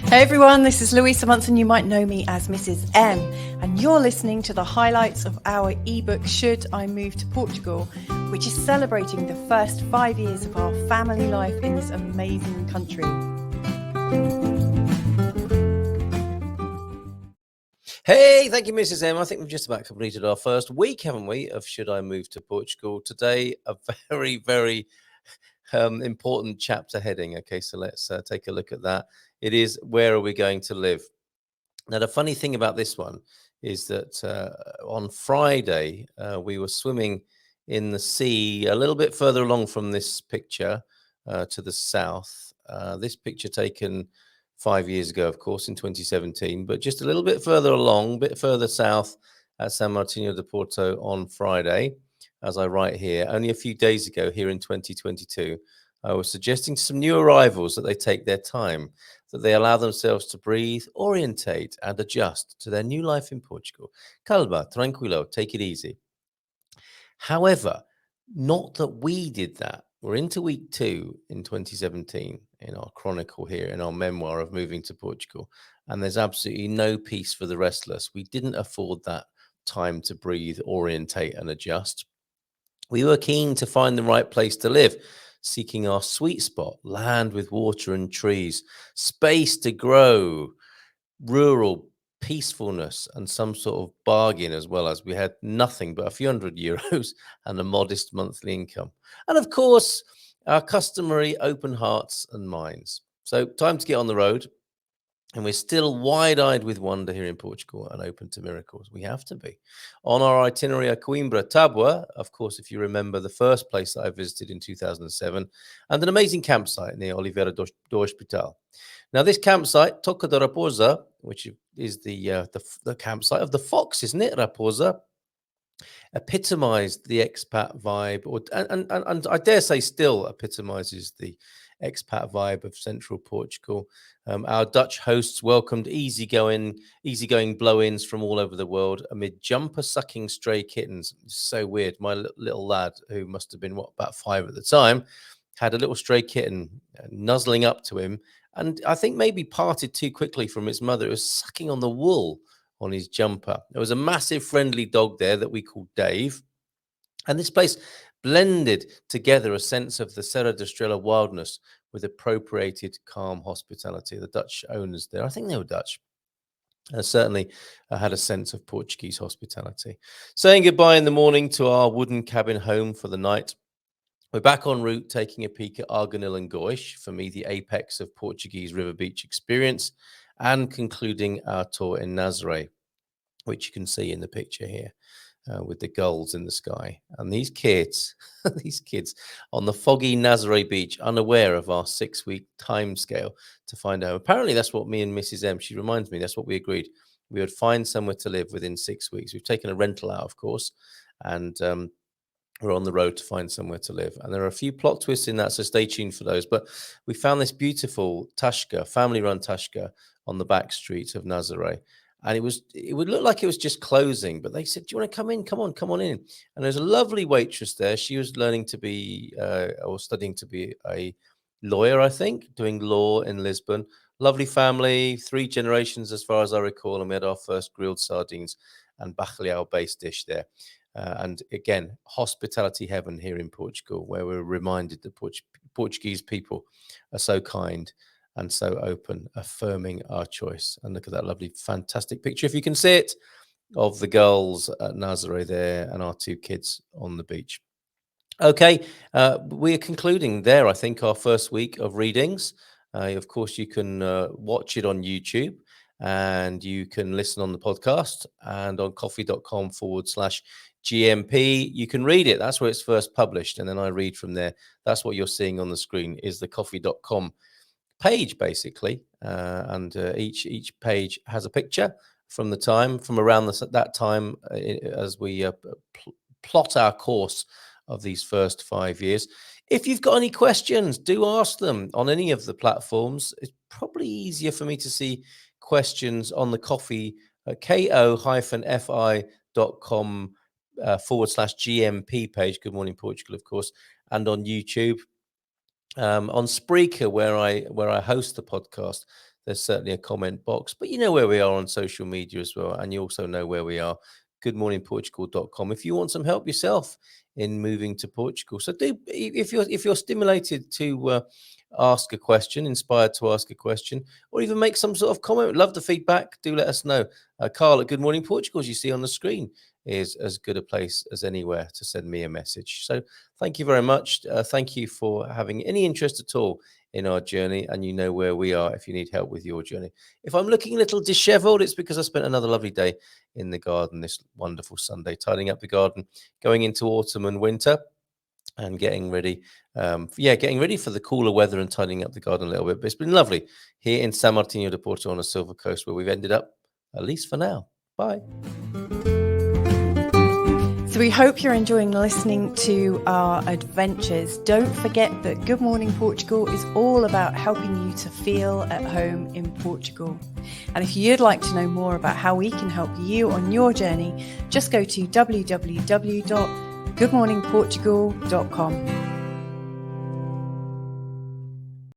Hey everyone, this is Louisa Munson. You might know me as Mrs. M, and you're listening to the highlights of our ebook Should I Move to Portugal, which is celebrating the first 5 years of our family life in this amazing country. Hey, thank you, Mrs. M. I think we've just about completed our first week, haven't we, of Should I Move to Portugal? Today, a very, very important chapter heading. Okay, so let's take a look at that. It is, where are we going to live? Now, the funny thing about this one is that on Friday, we were swimming in the sea a little bit further along from this picture to the south. This picture taken 5 years ago, of course, in 2017, but just a little bit further along, a bit further south at San Martino de Porto on Friday, as I write here. Only a few days ago, here in 2022, I was suggesting to some new arrivals that they take their time, that they allow themselves to breathe, orientate, and adjust to their new life in Portugal. Calma, tranquilo, take it easy. However, not that we did that. We're into week 2 in 2017 in our chronicle here, in our memoir of moving to Portugal. And there's absolutely no peace for the restless. We didn't afford that time to breathe, orientate, and adjust. We were keen to find the right place to live, seeking our sweet spot, land with water and trees, space to grow, rural peacefulness, and some sort of bargain, as well as we had nothing but a few hundred euros and a modest monthly income. And of course, our customary open hearts and minds. So, time to get on the road. And we're still wide-eyed with wonder here in Portugal and open to miracles. We have to be. On our itinerary at Coimbra, Tábua, of course, if you remember, the first place that I visited in 2007, and an amazing campsite near Oliveira do Hospital. Now, this campsite, Toca da Raposa, which is the campsite of the fox, isn't it, Raposa, epitomized the expat vibe, and I dare say still epitomizes the expat vibe of central Portugal. Our Dutch hosts welcomed easygoing blow-ins from all over the world amid jumper-sucking stray kittens. It's so weird. My little lad, who must have been, about 5 at the time, had a little stray kitten nuzzling up to him, and I think maybe parted too quickly from its mother. It was sucking on the wool on his jumper. There was a massive friendly dog there that we called Dave. And this place blended together a sense of the Serra da Estrela wildness with appropriated calm hospitality. The Dutch owners there, I think they were Dutch, certainly had a sense of Portuguese hospitality. Saying goodbye in the morning to our wooden cabin home for the night, we're back en route, taking a peek at Arganil and Goiás, for me, the apex of Portuguese river beach experience, and concluding our tour in Nazaré, which you can see in the picture here, with the gulls in the sky. And these kids, these kids on the foggy Nazaré beach, unaware of our 6-week timescale to find out. Apparently, that's what me and Mrs. M, she reminds me, that's what we agreed. We would find somewhere to live within 6 weeks. We've taken a rental out, of course, and we're on the road to find somewhere to live. And there are a few plot twists in that, so stay tuned for those. But we found this beautiful Tashka, family-run Tashka, on the back streets of Nazaré. And it would look like it was just closing, but they said, "Do you want to come in? Come on in." And there's a lovely waitress there. She was learning to be, or studying to be, a lawyer, I think, doing law in Lisbon. Lovely family, 3 generations as far as I recall. And we had our first grilled sardines and bacalhau base dish there. And again, hospitality heaven here in Portugal, where we're reminded that Portuguese people are so kind and so open, affirming our choice. And look at that lovely, fantastic picture, if you can see it, of the girls at Nazaré there and our 2 kids on the beach. Okay, we're concluding there, I think, our first week of readings. Of course, you can watch it on YouTube, and you can listen on the podcast, and on coffee.com/GMP. You can read it. That's where it's first published. And then I read from there. That's what you're seeing on the screen, is the coffee.com page, basically. And each page has a picture from around that time, as we plot our course of these first 5 years. If you've got any questions, do ask them on any of the platforms. It's probably easier for me to see questions on the coffee, ko-fi.com /GMP page, Good Morning Portugal, of course, and on YouTube. On Spreaker, where I host the podcast, there's certainly a comment box, but you know where we are on social media as well, and you also know where we are, goodmorningportugal.com, if you want some help yourself in moving to Portugal. So do, if you're stimulated to ask a question, inspired to ask a question, or even make some sort of comment, love the feedback, do let us know. Carl at Good Morning Portugal, as you see on the screen, is as good a place as anywhere to send me a message. So thank you very much. Thank you for having any interest at all in our journey, and you know where we are if you need help with your journey. If I'm looking a little disheveled, it's because I spent another lovely day in the garden this wonderful Sunday, tidying up the garden, going into autumn and winter, and getting ready. Getting ready for the cooler weather and tidying up the garden a little bit. But it's been lovely here in San Martinho de Porto on the Silver Coast, where we've ended up, at least for now. Bye. So we hope you're enjoying listening to our adventures. Don't forget that Good Morning Portugal is all about helping you to feel at home in Portugal. And if you'd like to know more about how we can help you on your journey, just go to www.goodmorningportugal.com.